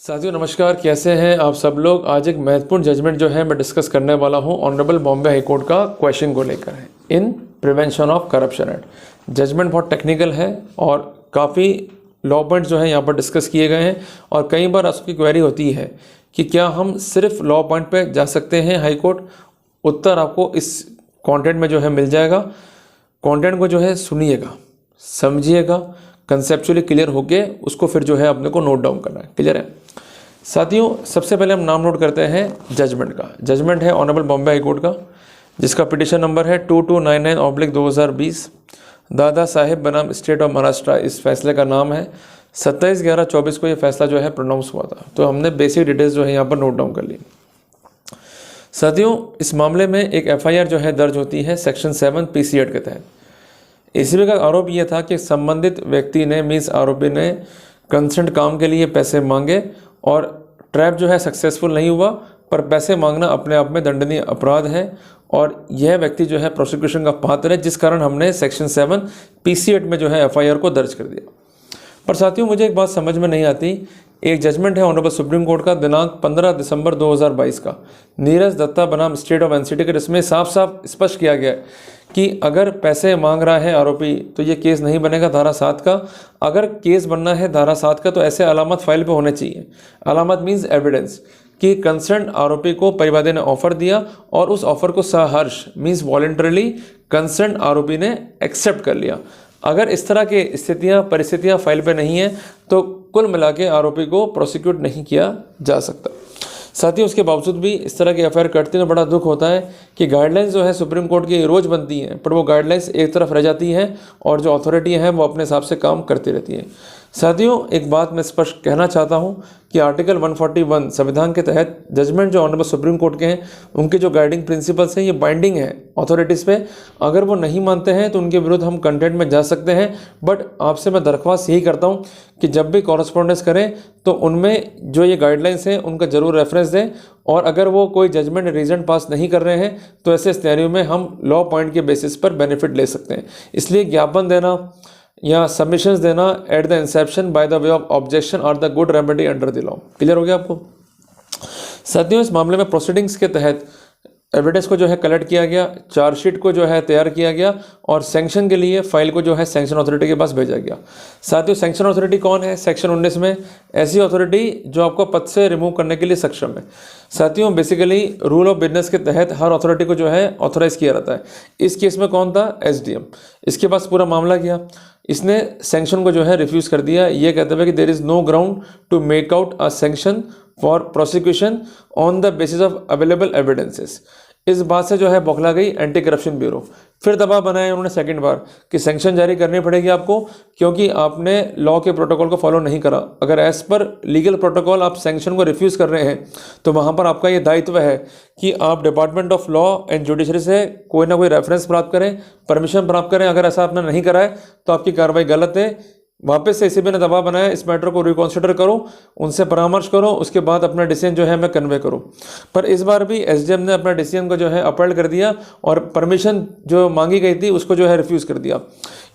साथियों नमस्कार, कैसे हैं आप सब लोग। आज एक महत्वपूर्ण जजमेंट जो है मैं डिस्कस करने वाला हूं ऑनरेबल बॉम्बे हाई कोर्ट का क्वेश्चन को लेकर है in prevention of corruption act. Judgment बहुत टेक्निकल है और काफ़ी लॉ पॉइंट जो है यहाँ पर डिस्कस किए गए हैं और कई बार आपकी क्वेरी होती है कि क्या हम सिर्फ लॉ पॉइंट पे जा सकते हैं हाई कोर्ट। उत्तर आपको इस कंटेंट में जो है मिल जाएगा। कंटेंट को जो है सुनिएगा, समझिएगा, कंसेप्चुअली क्लियर होके उसको फिर जो है अपने को नोट डाउन करना है। क्लियर है साथियों। सबसे पहले हम नाम नोट करते हैं जजमेंट का। जजमेंट है ऑनरेबल बॉम्बे हाई कोर्ट का, जिसका पिटीशन नंबर है 2299/2020। दादा साहेब बनाम स्टेट ऑफ महाराष्ट्र इस फैसले का नाम है। 27/11/24 को ये फैसला जो है प्रोनाउंस हुआ था। तो हमने बेसिक डिटेल्स जो है यहाँ पर नोट डाउन कर ली। साथियों इस मामले में एक FIR जो है दर्ज होती है सेक्शन 7 PC एक्ट के तहत। इसी का आरोप यह था कि संबंधित व्यक्ति ने मीन्स आरोपी ने कंसेंट काम के लिए पैसे मांगे और ट्रैप जो है सक्सेसफुल नहीं हुआ, पर पैसे मांगना अपने आप में दंडनीय अपराध है और यह व्यक्ति जो है प्रोसिक्यूशन का पात्र है, जिस कारण हमने सेक्शन 7 PC एक्ट में जो है FIR को दर्ज कर दिया। पर साथियों मुझे एक बात समझ में नहीं आती। एक जजमेंट है ऑनरेबल सुप्रीम कोर्ट का दिनांक 15 दिसंबर 2022 का, नीरज दत्ता बनाम स्टेट ऑफ NCT के, इसमें साफ साफ स्पष्ट किया गया है कि अगर पैसे मांग रहा है आरोपी तो ये केस नहीं बनेगा धारा 7 का। अगर केस बनना है धारा 7 का तो ऐसे अलामत फाइल पे होने चाहिए। अलामत मीन्स एविडेंस कि कंसर्न आरोपी को परिवादी ने ऑफर दिया और उस ऑफर को सहर्ष मीन्स वॉलंटरली कंसर्न आरोपी ने एक्सेप्ट कर लिया। अगर इस तरह के परिस्थितियां फाइल पे नहीं है तो कुल मिला के आरोपी को प्रोसिक्यूट नहीं किया जा सकता। साथियों उसके बावजूद भी इस तरह की FIR कटती है तो बड़ा दुख होता है कि गाइडलाइंस जो है सुप्रीम कोर्ट की रोज़ बनती हैं, पर वो गाइडलाइंस एक तरफ रह जाती हैं और जो अथॉरिटी है वो अपने हिसाब से काम करती रहती है। साथियों एक बात मैं स्पष्ट कहना चाहता हूं कि आर्टिकल 141 संविधान के तहत जजमेंट जो ऑनरेबल सुप्रीम कोर्ट के हैं उनके जो गाइडिंग प्रिंसिपल्स हैं ये बाइंडिंग है अथॉरिटीज़ पे। अगर वो नहीं मानते हैं तो उनके विरुद्ध हम कंटेंट में जा सकते हैं। बट आपसे मैं दरख्वास्त यही करता हूं कि जब भी कॉरेस्पॉन्डेंस करें तो उनमें जो ये गाइडलाइंस हैं उनका ज़रूर रेफरेंस दें, और अगर वो कोई जजमेंट रीजन पास नहीं कर रहे हैं तो ऐसे सिनेरियो में हम लॉ पॉइंट के बेसिस पर बेनिफिट ले सकते हैं। इसलिए ज्ञापन देना या सबमिशंस देना at the inception by the way of objection are the good remedy under the law. Clear हो गया आपको। साथियों इस मामले में प्रोसीडिंग्स के तहत एविडेंस को जो है कलेक्ट किया गया, चार्जशीट को जो है तैयार किया गया और सैंक्शन के लिए फाइल को जो है सैंक्शन अथॉरिटी के पास भेजा गया। साथियों सैंक्शन अथॉरिटी कौन है? सेक्शन 19 में ऐसी अथॉरिटी जो आपको पद से रिमूव करने के लिए सक्षम है। साथियों बेसिकली रूल ऑफ बिजनेस के तहत हर अथॉरिटी को जो है ऑथोराइज किया रहता है। इस केस में कौन था? SDM। इसके पास पूरा मामला गया, इसने सैंक्शन को जो है रिफ्यूज़ कर दिया, ये कहते हुए कि there is no ground to make out a sanction for prosecution on the basis of available evidences. इस बात से जो है बौखला गई एंटी करप्शन ब्यूरो। फिर दबाव बनाया उन्होंने सेकंड बार कि सैंक्शन जारी करनी पड़ेगी आपको, क्योंकि आपने लॉ के प्रोटोकॉल को फॉलो नहीं करा। अगर एज पर लीगल प्रोटोकॉल आप सैंक्शन को रिफ्यूज़ कर रहे हैं तो वहाँ पर आपका ये दायित्व है कि आप department of law and judiciary से कोई ना कोई रेफरेंस प्राप्त करें, परमिशन प्राप्त करें। अगर ऐसा आपने नहीं करा है तो आपकी कार्रवाई गलत है। वापस से ECB ने दबाव बनाया, इस मैटर को रिकॉन्सिडर करो, उनसे परामर्श करो, उसके बाद अपना डिसीजन जो है मैं कन्वे करो। पर इस बार भी SDM ने अपना डिसीजन को जो है अपील कर दिया और परमिशन जो मांगी गई थी उसको जो है रिफ्यूज़ कर दिया।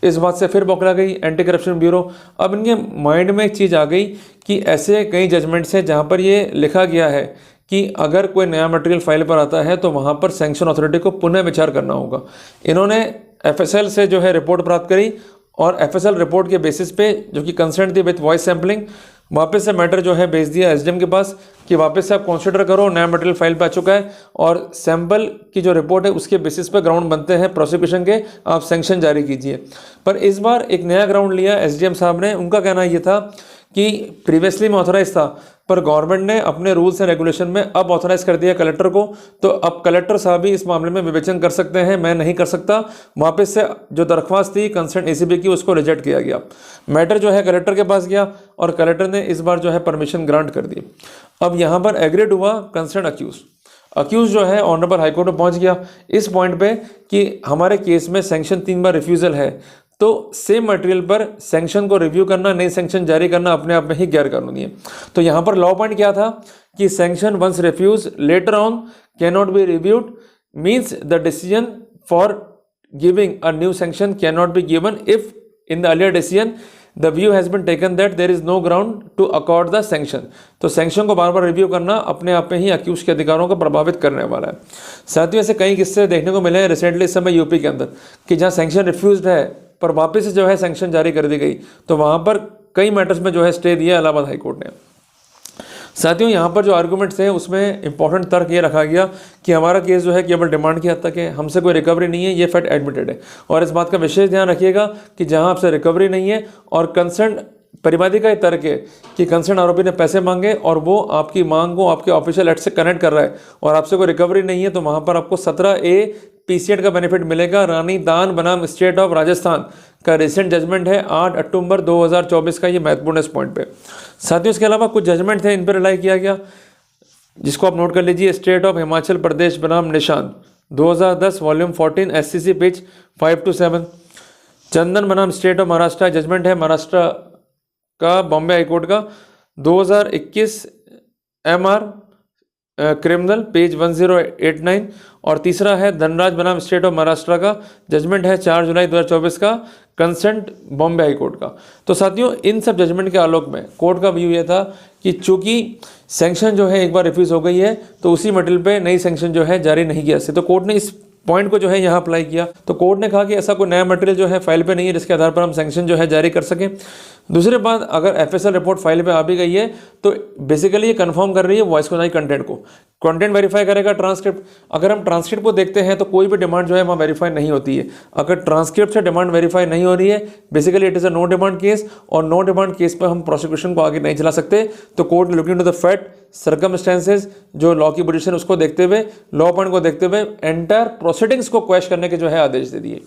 इस बात से फिर बौखला गई एंटी करप्शन ब्यूरो। अब इनके माइंड में एक चीज़ आ गई कि ऐसे कई जजमेंट्स हैं जहाँ पर ये लिखा गया है कि अगर कोई नया मटेरियल फाइल पर आता है तो वहाँ पर सैंक्शन अथॉरिटी को पुनः विचार करना होगा। इन्होंने FSL से जो है रिपोर्ट प्राप्त करी और FSL रिपोर्ट के बेसिस पे जो कि कंसर्न थी विथ वॉइस सैम्पलिंग, वापस से मैटर जो है भेज दिया SDM के पास कि वापस से आप कंसीडर करो, नया मटेरियल फाइल पे आ चुका है और सैंपल की जो रिपोर्ट है उसके बेसिस पे ग्राउंड बनते हैं प्रोसिक्यूशन के, आप सैंक्शन जारी कीजिए। पर इस बार एक नया ग्राउंड लिया SDM साहब ने। उनका कहना ये था कि प्रीवियसली में ऑथोराइज था, पर गवर्नमेंट ने अपने रूल्स एंड रेगुलेशन में अब ऑथोराइज कर दिया कलेक्टर को, तो अब कलेक्टर साहब भी इस मामले में विवेचन कर सकते हैं, मैं नहीं कर सकता। वापस से जो दरख्वास्त थी कंसर्न ECB की उसको रिजेक्ट किया गया। मैटर जो है कलेक्टर के पास गया और कलेक्टर ने इस बार जो है परमिशन ग्रांट कर दी। अब यहाँ पर एग्रीड हुआ कंसर्न अक्यूज जो है ऑनरेबल हाईकोर्ट में पहुँच गया इस पॉइंट पे कि हमारे केस में सैंक्शन 3 बार रिफ्यूज़ल है, तो सेम मटेरियल पर सैंक्शन को रिव्यू करना, नई सैंक्शन जारी करना अपने आप में ही गैर कानूनी है। तो यहाँ पर लॉ पॉइंट क्या था कि sanction once refuse later on can not be reviewed, means the decision for giving a new sanction can not be given if in the earlier decision the view has been taken that there is no ground to accord the sanction. तो sanction को बार बार review करना अपने आप में ही accused के अधिकारों को प्रभावित करने वाला है। साथियों, ऐसे कई किस्से देखने को मिले हैं रिसेंटली इस समय यूपी के अंदर कि जहाँ सैंक्शन रिफ्यूज्ड है पर वापस से जो है सैंक्शन जारी कर दी गई, तो वहाँ पर कई मैटर्स में जो है स्टे दिया इलाहाबाद हाईकोर्ट ने। साथियों, यहाँ पर जो आर्गूमेंट्स हैं उसमें इंपॉर्टेंट तर्क ये रखा गया कि हमारा केस जो है केवल डिमांड की हद तक है, हमसे कोई रिकवरी नहीं है, ये फैक्ट एडमिटेड है। और इस बात का विशेष ध्यान रखिएगा कि जहाँ आपसे रिकवरी नहीं है और कंसर्न परिवादी का ये तर्क है कि कंसर्न आरोपी ने पैसे मांगे और वो आपकी मांग को आपके ऑफिशियल एक्ट से कनेक्ट कर रहा है और आपसे कोई रिकवरी नहीं है, तो वहाँ पर आपको 17A PCED का बेनिफिट मिलेगा। रानी दान बनाम स्टेट ऑफ राजस्थान का रिसेंट जजमेंट है 8 अक्टूबर 2024 का, ये महत्वपूर्ण है इस पॉइंट पे। साथियों, इसके अलावा कुछ जजमेंट थे इन पर रिलाई किया गया जिसको आप नोट कर लीजिए। स्टेट ऑफ हिमाचल प्रदेश बनाम निशान 2010 वॉल्यूम 14 SCC पेज 5 to 7। चंदन बनाम स्टेट ऑफ महाराष्ट्र जजमेंट है महाराष्ट्र का बॉम्बे हाईकोर्ट का 2021 MR क्रिमिनल पेज 1089। और तीसरा है धनराज बनाम स्टेट ऑफ महाराष्ट्र का जजमेंट है 4 जुलाई 2024 का, कंसेंट बॉम्बे हाईकोर्ट का। तो साथियों, इन सब जजमेंट के आलोक में कोर्ट का व्यू ये था कि चूंकि सैंक्शन जो है एक बार रिफ्यूज़ हो गई है तो उसी मटेरियल पे नई सैंक्शन जो है जारी नहीं किया। तो कोर्ट ने इस पॉइंट को जो है यहाँ अप्लाई किया। तो कोर्ट ने कहा कि ऐसा कोई नया मटेरियल जो है फाइल पे नहीं है जिसके आधार पर हम सैंक्शन जो है जारी कर सकें। दूसरी बात, अगर FSL रिपोर्ट फाइल पे आ भी गई है तो बेसिकली ये कंफर्म कर रही है वॉइस को नहीं कंटेंट को। कंटेंट वेरीफाई करेगा ट्रांसक्रिप्ट। अगर हम ट्रांसक्रिप्ट को देखते हैं तो कोई भी डिमांड जो है वहाँ वेरीफाई नहीं होती है। अगर ट्रांसक्रिप्ट से डिमांड वेरीफाई नहीं हो रही है, basically it is a no demand case, और नो डिमांड केस पर हम प्रोसिक्यूशन को आगे नहीं चला सकते। तो court looking to the fact circumstances, जो लॉ की पोजीशन उसको देखते हुए, लॉ पॉइंट को देखते हुए एंटायर प्रोसीडिंग्स को क्वेश्चन करने के जो है आदेश दे दिए।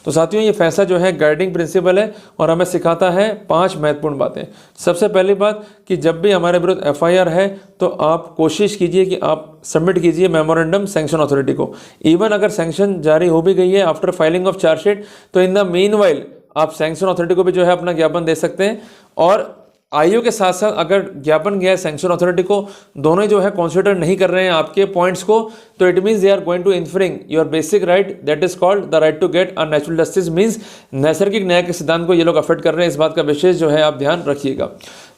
तो साथियों, ये फैसला जो है गाइडिंग प्रिंसिपल है और हमें सिखाता है 5 महत्वपूर्ण बातें। सबसे पहली बात कि जब भी हमारे विरुद्ध FIR है तो आप कोशिश कीजिए कि आप सबमिट कीजिए मेमोरेंडम सैंक्शन अथॉरिटी को। इवन अगर सैंक्शन जारी हो भी गई है आफ्टर फाइलिंग ऑफ चार्जशीट, तो इन द मीनवाइल आप सैंक्शन अथॉरिटी को भी जो है अपना ज्ञापन दे सकते हैं। और आईओ के साथ साथ अगर ज्ञापन गया है सैंक्शन अथॉरिटी को, दोनों जो है कंसीडर नहीं कर रहे हैं आपके पॉइंट्स को, तो it means they are going to infringe your basic right that is called the right to get a natural justice. Means नैसर्गिक न्याय के सिद्धांत को ये लोग अफेक्ट कर रहे हैं। इस बात का विशेष जो है आप ध्यान रखिएगा।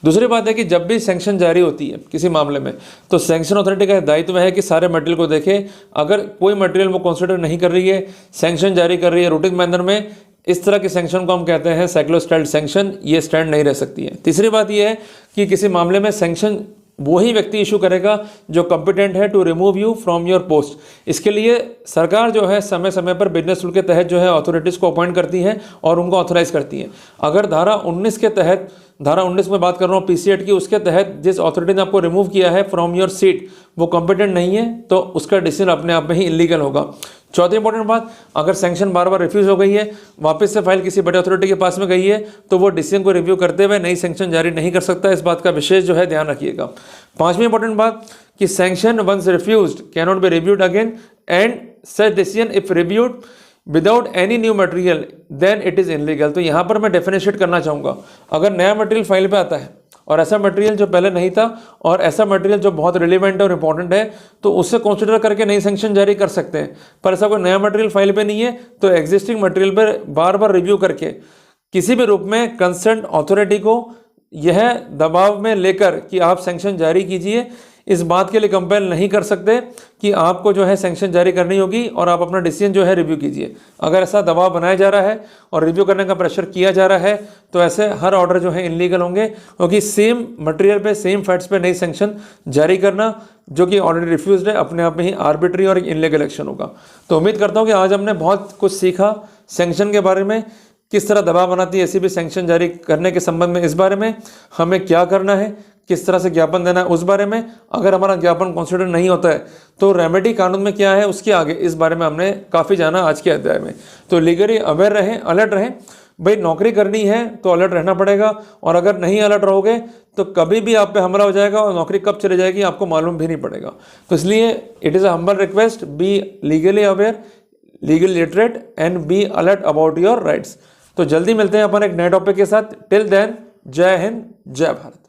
दूसरी बात है कि जब भी सैंक्शन जारी होती है किसी मामले में, तो सैंक्शन अथॉरिटी का दायित्व है कि सारे मटेरियल को देखे। अगर कोई मटेरियल वो कंसीडर नहीं कर रही है, सैंक्शन जारी कर रही है रूटीन मैनर में, इस तरह के सैंक्शन को हम कहते हैं साइक्लोस्टाइल्ड सैंक्शन, ये स्टैंड नहीं रह सकती है। तीसरी बात ये है कि किसी मामले में सैंक्शन वही व्यक्ति इशू करेगा जो कॉम्पिटेंट है to remove you from your post. इसके लिए सरकार जो है समय समय पर बिजनेस रूल के तहत जो है अथॉरिटीज़ को अपॉइंट करती है और उनको ऑथराइज करती है। अगर धारा 19 के तहत, धारा 19 में बात कर रहा हूँ PCED की, उसके तहत जिस अथॉरिटी ने आपको रिमूव किया है फ्रॉम योर सीट वो कॉम्पिटेंट नहीं है, तो उसका डिसीजन अपने आप में ही इलीगल होगा। चौथी इंपॉर्टेंट बात, अगर सैंक्शन बार बार रिफ्यूज हो गई है, वापस से फाइल किसी बड़े अथॉरिटी के पास में गई है, तो वो डिसीजन को रिव्यू करते हुए नई सैंक्शन जारी नहीं कर सकता। इस बात का विशेष जो है ध्यान रखिएगा। पांचवी इंपॉर्टेंट बात कि sanction once refused can not be reviewed again and such decision if reviewed without any new material then it is illegal. तो यहाँ पर मैं डेफिनेशिएट करना चाहूँगा, अगर नया मटेरियल फाइल पे आता है और ऐसा मटेरियल जो पहले नहीं था और ऐसा मटेरियल जो बहुत रिलेवेंट और इंपॉर्टेंट है, तो उससे कंसीडर करके नई सैंक्शन जारी कर सकते हैं। पर ऐसा कोई नया मटेरियल फाइल पे नहीं है, तो एग्जिस्टिंग मटेरियल पर बार बार रिव्यू करके किसी भी रूप में कंसर्न अथॉरिटी को यह दबाव में लेकर कि आप सैंक्शन जारी कीजिए, इस बात के लिए कंपेल नहीं कर सकते कि आपको जो है सैंक्शन जारी करनी होगी और आप अपना डिसीजन जो है रिव्यू कीजिए। अगर ऐसा दबाव बनाया जा रहा है और रिव्यू करने का प्रेशर किया जा रहा है, तो ऐसे हर ऑर्डर जो है इनलीगल होंगे, क्योंकि सेम मटेरियल पे सेम फैक्ट्स पे नई सैंक्शन जारी करना जो कि ऑलरेडी रिफ्यूज्ड है, अपने आप में ही आर्बिट्री और इनलीगल एक्शन होगा। तो उम्मीद करता हूँ कि आज हमने बहुत कुछ सीखा सैंक्शन के बारे में, किस तरह दबाव बनाती है ऐसी भी सैंक्शन जारी करने के संबंध में, इस बारे में हमें क्या करना है, किस तरह से ज्ञापन देना है उस बारे में। अगर हमारा ज्ञापन कंसीडर नहीं होता है तो रेमेडी कानून में क्या है उसके आगे, इस बारे में हमने काफ़ी जाना आज के अध्याय में। तो लीगली अवेयर रहें, अलर्ट रहें। भाई नौकरी करनी है तो अलर्ट रहना पड़ेगा, और अगर नहीं अलर्ट रहोगे तो कभी भी आप पे हमला हो जाएगा और नौकरी कब चली जाएगी आपको मालूम भी नहीं पड़ेगा। तो इसलिए it is a humble request, be legally aware, legal literate and be alert about your rights. तो जल्दी मिलते हैं अपन एक नए टॉपिक के साथ। टिल देन, जय हिंद, जय भारत।